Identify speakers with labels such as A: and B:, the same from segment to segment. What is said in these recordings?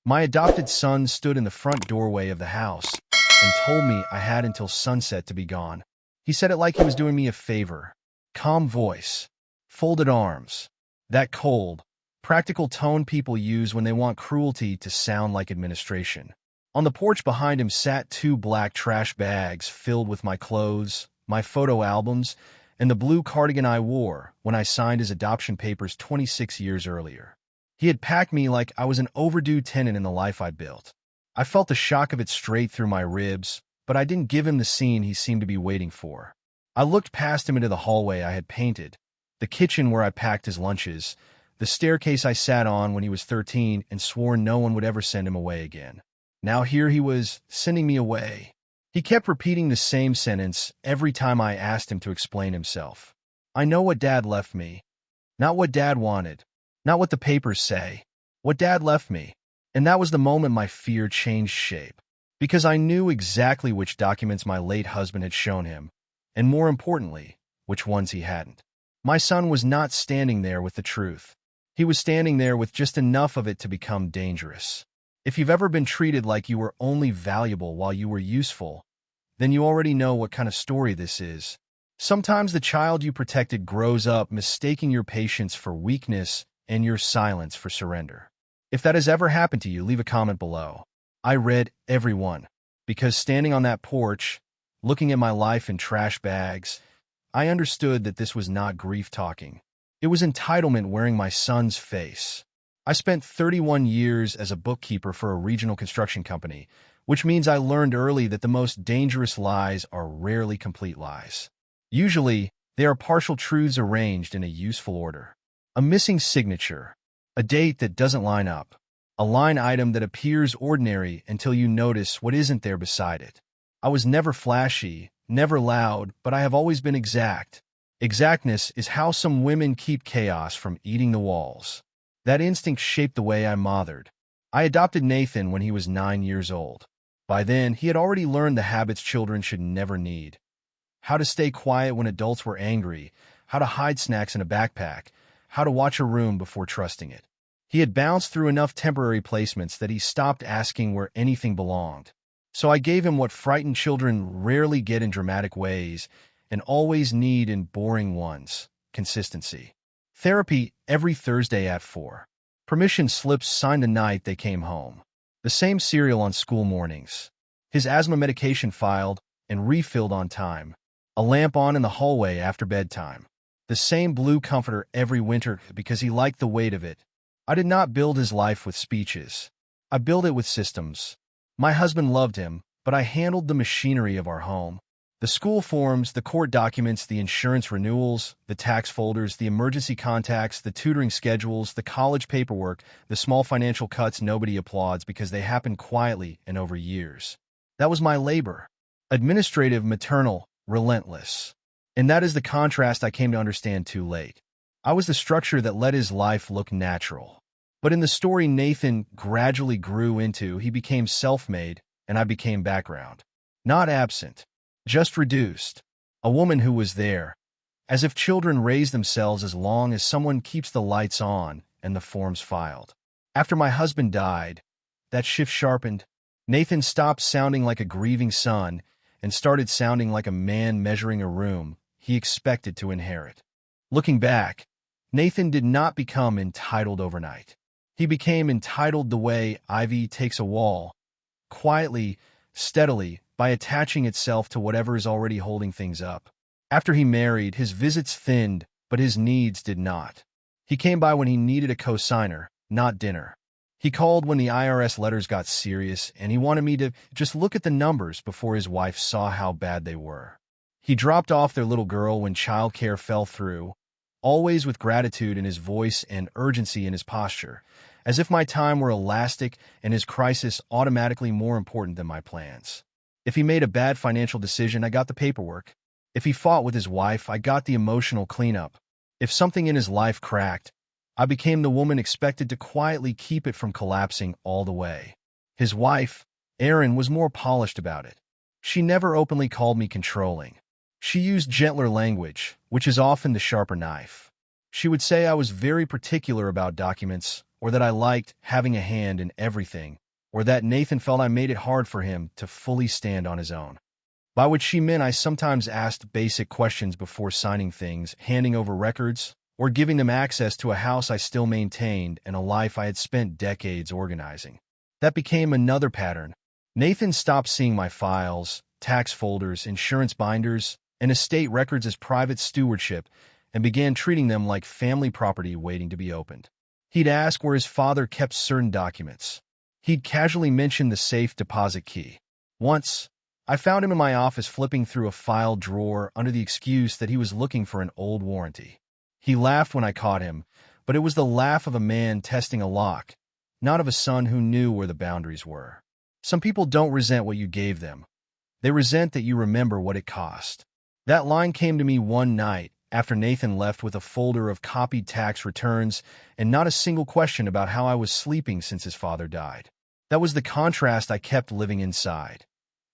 A: My adopted son stood in the front doorway of the house and told me I had until sunset to be gone. He said it like he was doing me a favor. Calm voice, folded arms, that cold, practical tone people use when they want cruelty to sound like administration. On the porch behind him sat two black trash bags filled with my clothes, my photo albums, and the blue cardigan I wore when I signed his adoption papers 26 years earlier. He had packed me like I was an overdue tenant in the life I'd built. I felt the shock of it straight through my ribs, but I didn't give him the scene he seemed to be waiting for. I looked past him into the hallway I had painted, the kitchen where I packed his lunches, the staircase I sat on when he was 13 and swore no one would ever send him away again. Now here he was, sending me away. He kept repeating the same sentence every time I asked him to explain himself. I know what Dad left me. Not what Dad wanted. Not what the papers say. What Dad left me. And that was the moment my fear changed shape. Because I knew exactly which documents my late husband had shown him, and more importantly, which ones he hadn't. My son was not standing there with the truth. He was standing there with just enough of it to become dangerous. If you've ever been treated like you were only valuable while you were useful, then you already know what kind of story this is. Sometimes the child you protected grows up mistaking your patience for weakness and your silence for surrender. If that has ever happened to you, leave a comment below. I read every one, because standing on that porch, looking at my life in trash bags, I understood that this was not grief talking. It was entitlement wearing my son's face. I spent 31 years as a bookkeeper for a regional construction company, which means I learned early that the most dangerous lies are rarely complete lies. Usually, they are partial truths arranged in a useful order. A missing signature, a date that doesn't line up, a line item that appears ordinary until you notice what isn't there beside it. I was never flashy, never loud, but I have always been exact. Exactness is how some women keep chaos from eating the walls. That instinct shaped the way I mothered. I adopted Nathan when he was 9 years old. By then, he had already learned the habits children should never need. How to stay quiet when adults were angry, how to hide snacks in a backpack, how to watch a room before trusting it. He had bounced through enough temporary placements that he stopped asking where anything belonged. So I gave him what frightened children rarely get in dramatic ways and always need in boring ones: consistency. Therapy every Thursday at 4. Permission slips signed the night they came home. The same cereal on school mornings. His asthma medication filed and refilled on time. A lamp on in the hallway after bedtime. The same blue comforter every winter because he liked the weight of it. I did not build his life with speeches. I built it with systems. My husband loved him, but I handled the machinery of our home. The school forms, the court documents, the insurance renewals, the tax folders, the emergency contacts, the tutoring schedules, the college paperwork, the small financial cuts nobody applauds because they happen quietly and over years. That was my labor. Administrative, maternal, relentless. And that is the contrast I came to understand too late. I was the structure that let his life look natural. But in the story Nathan gradually grew into, he became self-made, and I became background. Not absent. Just reduced. A woman who was there. As if children raise themselves as long as someone keeps the lights on and the forms filed. After my husband died, that shift sharpened. Nathan stopped sounding like a grieving son and started sounding like a man measuring a room he expected to inherit. Looking back, Nathan did not become entitled overnight. He became entitled the way ivy takes a wall, quietly, steadily, by attaching itself to whatever is already holding things up. After he married, his visits thinned, but his needs did not. He came by when he needed a cosigner, not dinner. He called when the IRS letters got serious, and he wanted me to just look at the numbers before his wife saw how bad they were. He dropped off their little girl when childcare fell through, always with gratitude in his voice and urgency in his posture, as if my time were elastic and his crisis automatically more important than my plans. If he made a bad financial decision, I got the paperwork. If he fought with his wife, I got the emotional cleanup. If something in his life cracked, I became the woman expected to quietly keep it from collapsing all the way. His wife, Erin, was more polished about it. She never openly called me controlling. She used gentler language, which is often the sharper knife. She would say I was very particular about documents, or that I liked having a hand in everything, or that Nathan felt I made it hard for him to fully stand on his own. By which she meant I sometimes asked basic questions before signing things, handing over records, or giving them access to a house I still maintained and a life I had spent decades organizing. That became another pattern. Nathan stopped seeing my files, tax folders, insurance binders, and estate records as private stewardship and began treating them like family property waiting to be opened. He'd ask where his father kept certain documents. He'd casually mention the safe deposit key. Once, I found him in my office flipping through a file drawer under the excuse that he was looking for an old warranty. He laughed when I caught him, but it was the laugh of a man testing a lock, not of a son who knew where the boundaries were. Some people don't resent what you gave them. They resent that you remember what it cost. That line came to me one night after Nathan left with a folder of copied tax returns and not a single question about how I was sleeping since his father died. That was the contrast I kept living inside.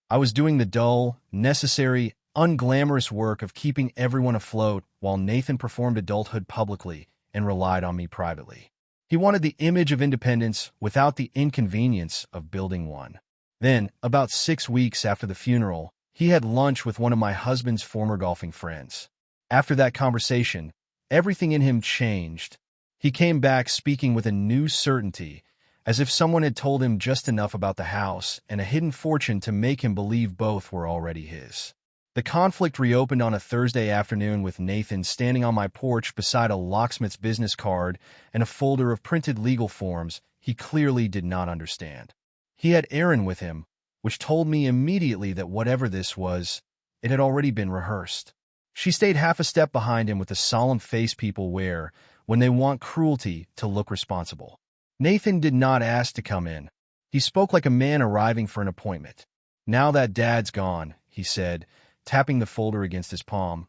A: I was doing the dull, necessary, unglamorous work of keeping everyone afloat while Nathan performed adulthood publicly and relied on me privately. He wanted the image of independence without the inconvenience of building one. Then, about 6 weeks after the funeral, he had lunch with one of my husband's former golfing friends. After that conversation, everything in him changed. He came back speaking with a new certainty, as if someone had told him just enough about the house and a hidden fortune to make him believe both were already his. The conflict reopened on a Thursday afternoon with Nathan standing on my porch beside a locksmith's business card and a folder of printed legal forms he clearly did not understand. He had Erin with him, which told me immediately that whatever this was, it had already been rehearsed. She stayed half a step behind him with the solemn face people wear when they want cruelty to look responsible. Nathan did not ask to come in. He spoke like a man arriving for an appointment. "Now that Dad's gone," he said, tapping the folder against his palm,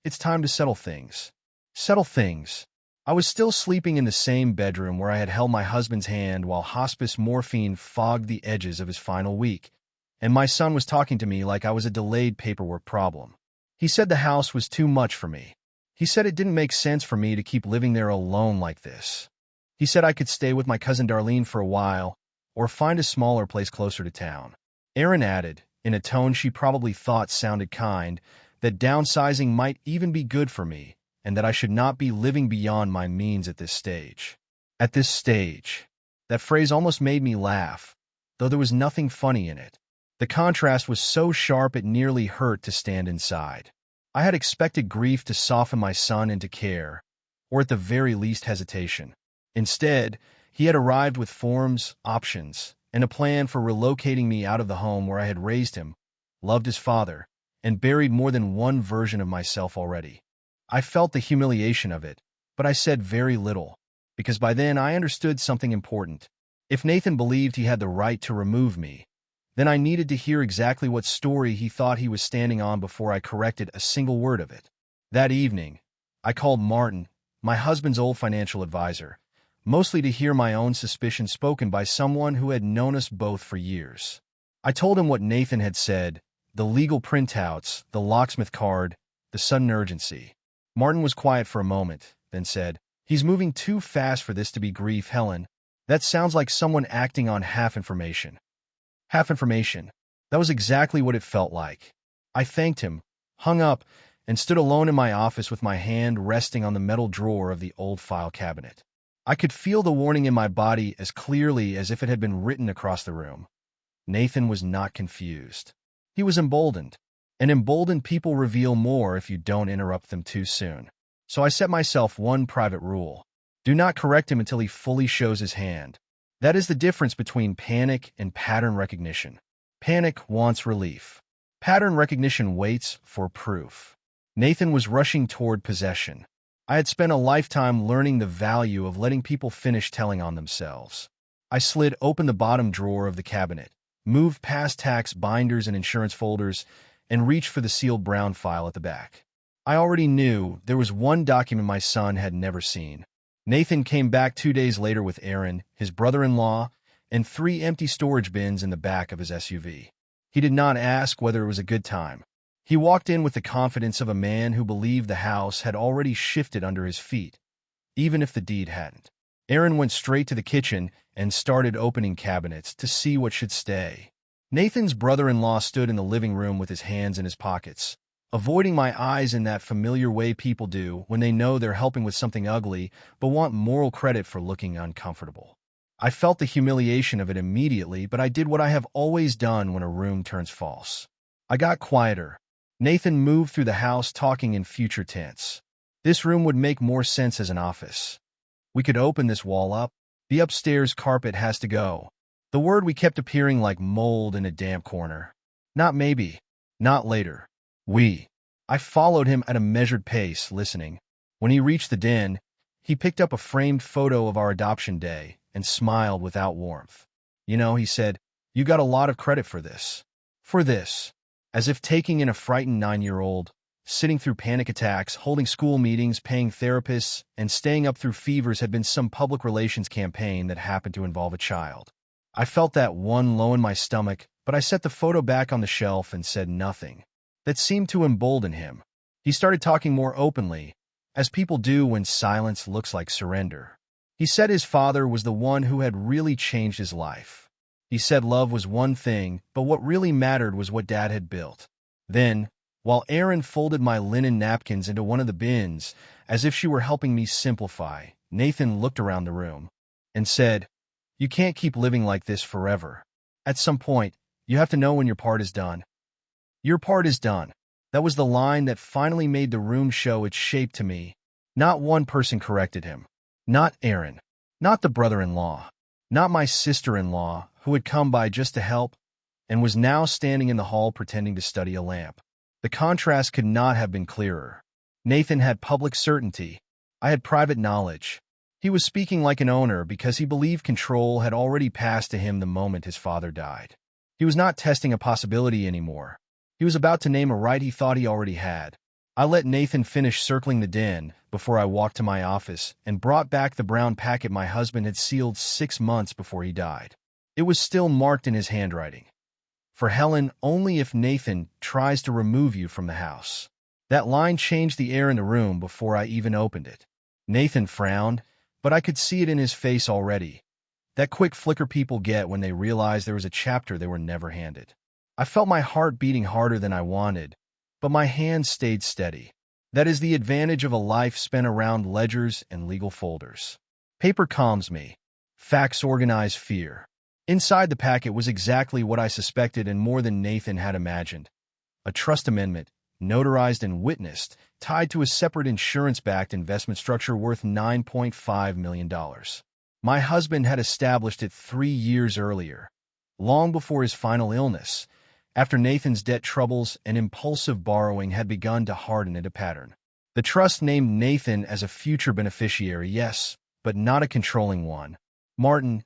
A: "it's time to settle things." Settle things. I was still sleeping in the same bedroom where I had held my husband's hand while hospice morphine fogged the edges of his final week, and my son was talking to me like I was a delayed paperwork problem. He said the house was too much for me. He said it didn't make sense for me to keep living there alone like this. He said I could stay with my cousin Darlene for a while, or find a smaller place closer to town. Erin added, in a tone she probably thought sounded kind, that downsizing might even be good for me, and that I should not be living beyond my means at this stage. At this stage. That phrase almost made me laugh, though there was nothing funny in it. The contrast was so sharp it nearly hurt to stand inside. I had expected grief to soften my son into care, or at the very least hesitation. Instead, he had arrived with forms, options, and a plan for relocating me out of the home where I had raised him, loved his father, and buried more than one version of myself already. I felt the humiliation of it, but I said very little, because by then I understood something important. If Nathan believed he had the right to remove me, then I needed to hear exactly what story he thought he was standing on before I corrected a single word of it. That evening, I called Martin, my husband's old financial advisor, mostly to hear my own suspicions spoken by someone who had known us both for years. I told him what Nathan had said, the legal printouts, the locksmith card, the sudden urgency. Martin was quiet for a moment, then said, "He's moving too fast for this to be grief, Helen. That sounds like someone acting on half information." Half information. That was exactly what it felt like. I thanked him, hung up, and stood alone in my office with my hand resting on the metal drawer of the old file cabinet. I could feel the warning in my body as clearly as if it had been written across the room. Nathan was not confused. He was emboldened, and emboldened people reveal more if you don't interrupt them too soon. So I set myself one private rule. Do not correct him until he fully shows his hand. That is the difference between panic and pattern recognition. Panic wants relief. Pattern recognition waits for proof. Nathan was rushing toward possession. I had spent a lifetime learning the value of letting people finish telling on themselves. I slid open the bottom drawer of the cabinet, moved past tax binders and insurance folders, and reached for the sealed brown file at the back. I already knew there was one document my son had never seen. Nathan came back 2 days later with Erin, his brother-in-law, and 3 empty storage bins in the back of his SUV. He did not ask whether it was a good time. He walked in with the confidence of a man who believed the house had already shifted under his feet, even if the deed hadn't. Aaron went straight to the kitchen and started opening cabinets to see what should stay. Nathan's brother-in-law stood in the living room with his hands in his pockets, avoiding my eyes in that familiar way people do when they know they're helping with something ugly but want moral credit for looking uncomfortable. I felt the humiliation of it immediately, but I did what I have always done when a room turns false. I got quieter. Nathan moved through the house talking in future tense. This room would make more sense as an office. We could open this wall up. The upstairs carpet has to go. The word we kept appearing like mold in a damp corner. Not maybe. Not later. We. I followed him at a measured pace, listening. When he reached the den, he picked up a framed photo of our adoption day and smiled without warmth. You know, he said, you got a lot of credit for this. For this. As if taking in a frightened 9-year-old, sitting through panic attacks, holding school meetings, paying therapists, and staying up through fevers had been some public relations campaign that happened to involve a child. I felt that one low in my stomach, but I set the photo back on the shelf and said nothing. That seemed to embolden him. He started talking more openly, as people do when silence looks like surrender. He said his father was the one who had really changed his life. He said love was one thing, but what really mattered was what Dad had built. Then, while Aaron folded my linen napkins into one of the bins, as if she were helping me simplify, Nathan looked around the room and said, you can't keep living like this forever. At some point, you have to know when your part is done. Your part is done. That was the line that finally made the room show its shape to me. Not one person corrected him. Not Aaron. Not the brother-in-law. Not my sister-in-law, who had come by just to help and was now standing in the hall pretending to study a lamp. The contrast could not have been clearer. Nathan had public certainty. I had private knowledge. He was speaking like an owner because he believed control had already passed to him the moment his father died. He was not testing a possibility anymore. He was about to name a right he thought he already had. I let Nathan finish circling the den before I walked to my office and brought back the brown packet my husband had sealed 6 months before he died. It was still marked in his handwriting. For Helen, only if Nathan tries to remove you from the house. That line changed the air in the room before I even opened it. Nathan frowned, but I could see it in his face already. That quick flicker people get when they realize there was a chapter they were never handed. I felt my heart beating harder than I wanted, but my hands stayed steady. That is the advantage of a life spent around ledgers and legal folders. Paper calms me. Facts organize fear. Inside the packet was exactly what I suspected and more than Nathan had imagined. A trust amendment, notarized and witnessed, tied to a separate insurance-backed investment structure worth $9.5 million. My husband had established it 3 years earlier, long before his final illness, after Nathan's debt troubles and impulsive borrowing had begun to harden into pattern. The trust named Nathan as a future beneficiary, yes, but not a controlling one. Martin,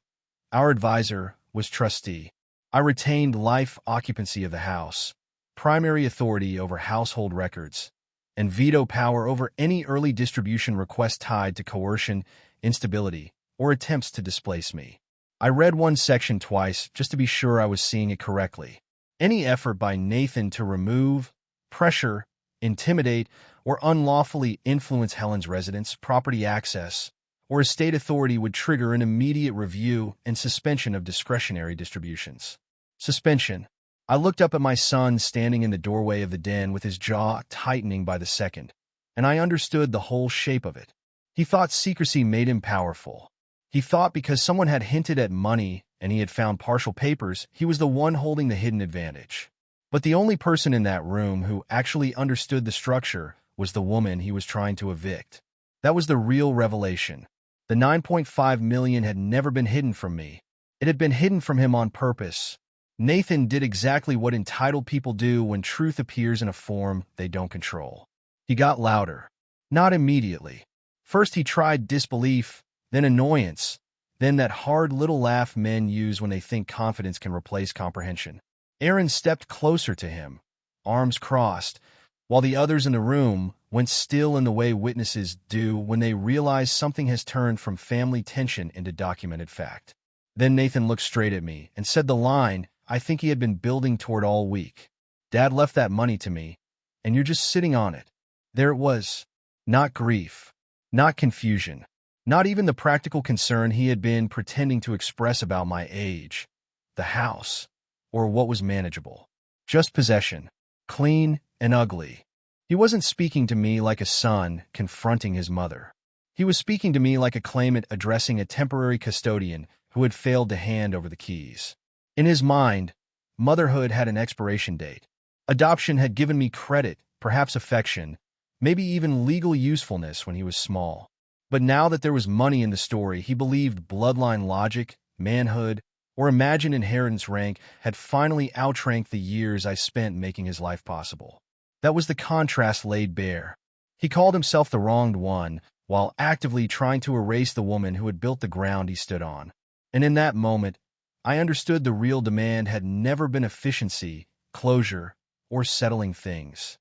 A: our advisor, was trustee. I retained life occupancy of the house, primary authority over household records, and veto power over any early distribution request tied to coercion, instability, or attempts to displace me. I read one section twice just to be sure I was seeing it correctly. Any effort by Nathan to remove, pressure, intimidate, or unlawfully influence Helen's residence, property access, or estate authority would trigger an immediate review and suspension of discretionary distributions. Suspension. I looked up at my son standing in the doorway of the den with his jaw tightening by the second, and I understood the whole shape of it. He thought secrecy made him powerful. He thought because someone had hinted at money and he had found partial papers, he was the one holding the hidden advantage. But the only person in that room who actually understood the structure was the woman he was trying to evict. That was the real revelation. The $9.5 million had never been hidden from me. It had been hidden from him on purpose. Nathan did exactly what entitled people do when truth appears in a form they don't control. He got louder. Not immediately. First he tried disbelief, then annoyance, then that hard little laugh men use when they think confidence can replace comprehension. Aaron stepped closer to him, arms crossed, while the others in the room went still in the way witnesses do when they realize something has turned from family tension into documented fact. Then Nathan looked straight at me and said the line I think he had been building toward all week. Dad left that money to me, and you're just sitting on it. There it was. Not grief. Not confusion. Not even the practical concern he had been pretending to express about my age, the house, or what was manageable. Just possession, clean and ugly. He wasn't speaking to me like a son confronting his mother. He was speaking to me like a claimant addressing a temporary custodian who had failed to hand over the keys. In his mind, motherhood had an expiration date. Adoption had given me credit, perhaps affection, maybe even legal usefulness when he was small. But now that there was money in the story, he believed bloodline logic, manhood, or imagined inheritance rank had finally outranked the years I spent making his life possible. That was the contrast laid bare. He called himself the wronged one, while actively trying to erase the woman who had built the ground he stood on. And in that moment, I understood the real demand had never been efficiency, closure, or settling things.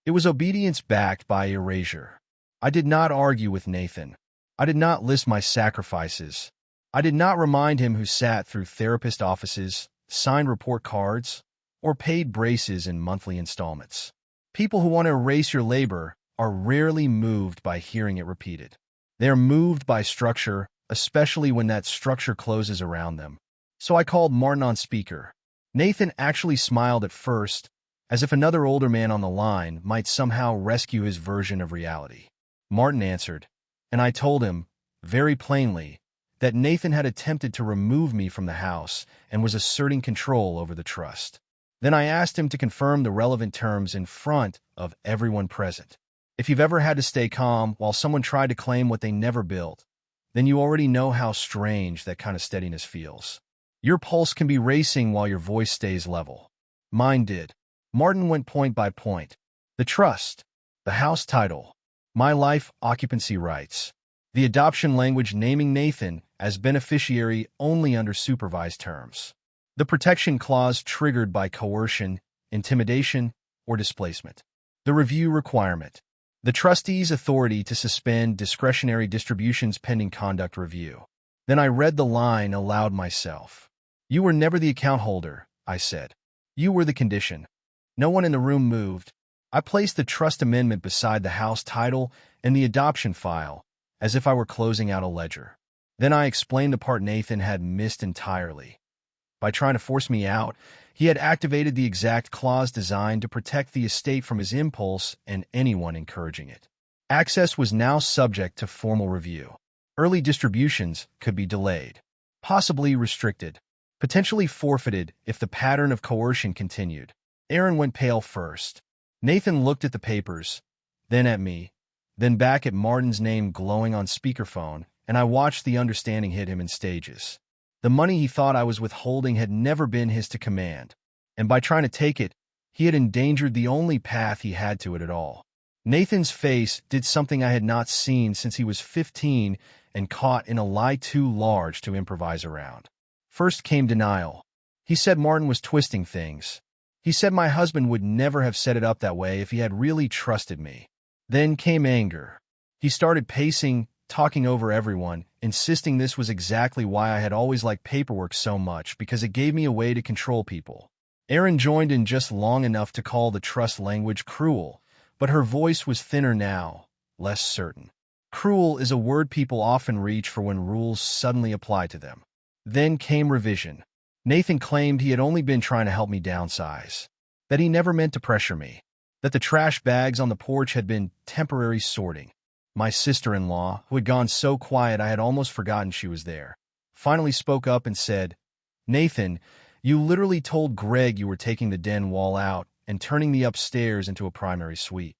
A: It was obedience backed by erasure. I did not argue with Nathan. I did not list my sacrifices. I did not remind him who sat through therapist offices, signed report cards, or paid braces in monthly installments. People who want to erase your labor are rarely moved by hearing it repeated. They are moved by structure, especially when that structure closes around them. So I called Martin on speaker. Nathan actually smiled at first, as if another older man on the line might somehow rescue his version of reality. Martin answered, and I told him, very plainly, that Nathan had attempted to remove me from the house and was asserting control over the trust. Then I asked him to confirm the relevant terms in front of everyone present. If you've ever had to stay calm while someone tried to claim what they never built, then you already know how strange that kind of steadiness feels. Your pulse can be racing while your voice stays level. Mine did. Martin went point by point. The trust, the house title, my life occupancy rights, the adoption language naming Nathan as beneficiary only under supervised terms, the protection clause triggered by coercion, intimidation, or displacement, the review requirement, the trustee's authority to suspend discretionary distributions pending conduct review. Then I read the line aloud myself. You were never the account holder, I said. You were the condition. No one in the room moved. I placed the trust amendment beside the house title and the adoption file, as if I were closing out a ledger. Then I explained the part Nathan had missed entirely. By trying to force me out, he had activated the exact clause designed to protect the estate from his impulse and anyone encouraging it. Access was now subject to formal review. Early distributions could be delayed, possibly restricted, potentially forfeited if the pattern of coercion continued. Aaron went pale first. Nathan looked at the papers, then at me, then back at Martin's name glowing on speakerphone, and I watched the understanding hit him in stages. The money he thought I was withholding had never been his to command, and by trying to take it, he had endangered the only path he had to it at all. Nathan's face did something I had not seen since he was 15 and caught in a lie too large to improvise around. First came denial. He said Martin was twisting things. He said my husband would never have set it up that way if he had really trusted me. Then came anger. He started pacing, talking over everyone, insisting this was exactly why I had always liked paperwork so much, because it gave me a way to control people. Erin joined in just long enough to call the trust language cruel, but her voice was thinner now, less certain. Cruel is a word people often reach for when rules suddenly apply to them. Then came revision. Nathan claimed he had only been trying to help me downsize, that he never meant to pressure me, that the trash bags on the porch had been temporary sorting. My sister-in-law, who had gone so quiet I had almost forgotten she was there, finally spoke up and said, "Nathan, you literally told Greg you were taking the den wall out and turning the upstairs into a primary suite."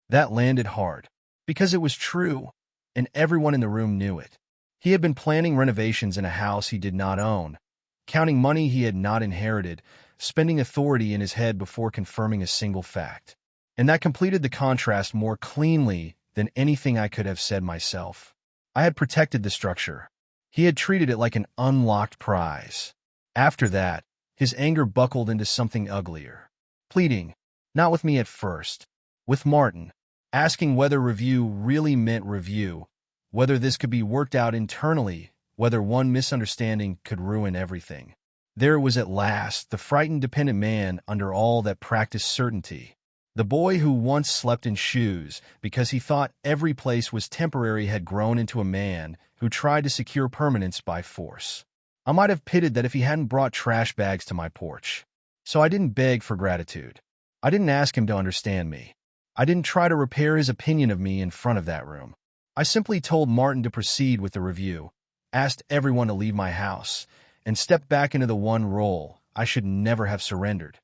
A: That landed hard, because it was true, and everyone in the room knew it. He had been planning renovations in a house he did not own, counting money he had not inherited, spending authority in his head before confirming a single fact. And that completed the contrast more cleanly than anything I could have said myself. I had protected the structure. He had treated it like an unlocked prize. After that, his anger buckled into something uglier. Pleading, not with me at first, with Martin, asking whether review really meant review, whether this could be worked out internally, whether one misunderstanding could ruin everything. There was at last the frightened dependent man under all that practiced certainty. The boy who once slept in shoes because he thought every place was temporary had grown into a man who tried to secure permanence by force. I might have pitted that if he hadn't brought trash bags to my porch. So I didn't beg for gratitude. I didn't ask him to understand me. I didn't try to repair his opinion of me in front of that room. I simply told Martin to proceed with the review, asked everyone to leave my house, and stepped back into the one role I should never have surrendered: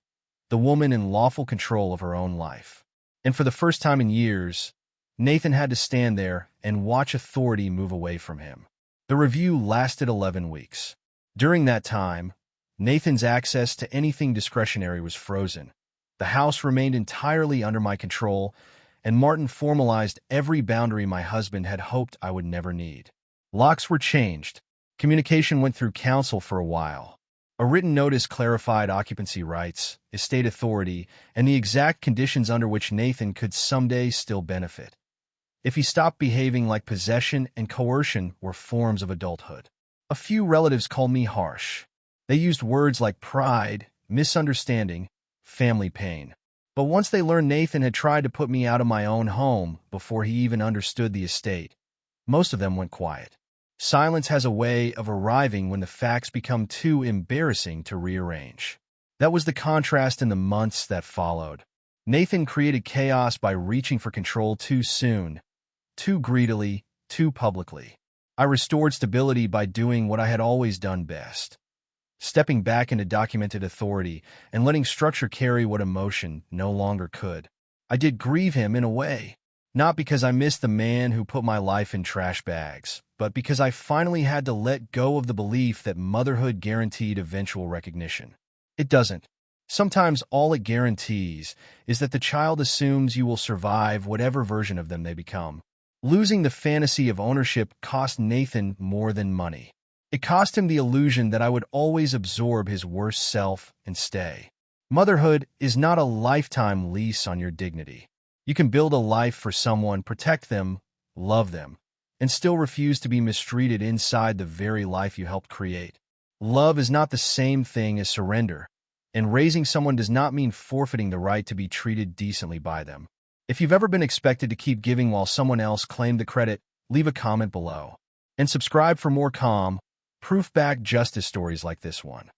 A: the woman in lawful control of her own life. And for the first time in years, Nathan had to stand there and watch authority move away from him. The review lasted 11 weeks. During that time, Nathan's access to anything discretionary was frozen. The house remained entirely under my control, and Martin formalized every boundary my husband had hoped I would never need. Locks were changed. Communication went through counsel for a while. A written notice clarified occupancy rights, estate authority, and the exact conditions under which Nathan could someday still benefit if he stopped behaving like possession and coercion were forms of adulthood. A few relatives called me harsh. They used words like pride, misunderstanding, family pain. But once they learned Nathan had tried to put me out of my own home before he even understood the estate, most of them went quiet. Silence has a way of arriving when the facts become too embarrassing to rearrange. That was the contrast in the months that followed. Nathan created chaos by reaching for control too soon, too greedily, too publicly. I restored stability by doing what I had always done best: stepping back into documented authority and letting structure carry what emotion no longer could. I did grieve him in a way, not because I missed the man who put my life in trash bags, but because I finally had to let go of the belief that motherhood guaranteed eventual recognition. It doesn't. Sometimes all it guarantees is that the child assumes you will survive whatever version of them they become. Losing the fantasy of ownership cost Nathan more than money. It cost him the illusion that I would always absorb his worst self and stay. Motherhood is not a lifetime lease on your dignity. You can build a life for someone, protect them, love them, and still refuse to be mistreated inside the very life you helped create. Love is not the same thing as surrender, and raising someone does not mean forfeiting the right to be treated decently by them. If you've ever been expected to keep giving while someone else claimed the credit, leave a comment below. And subscribe for more calm, proof-backed justice stories like this one.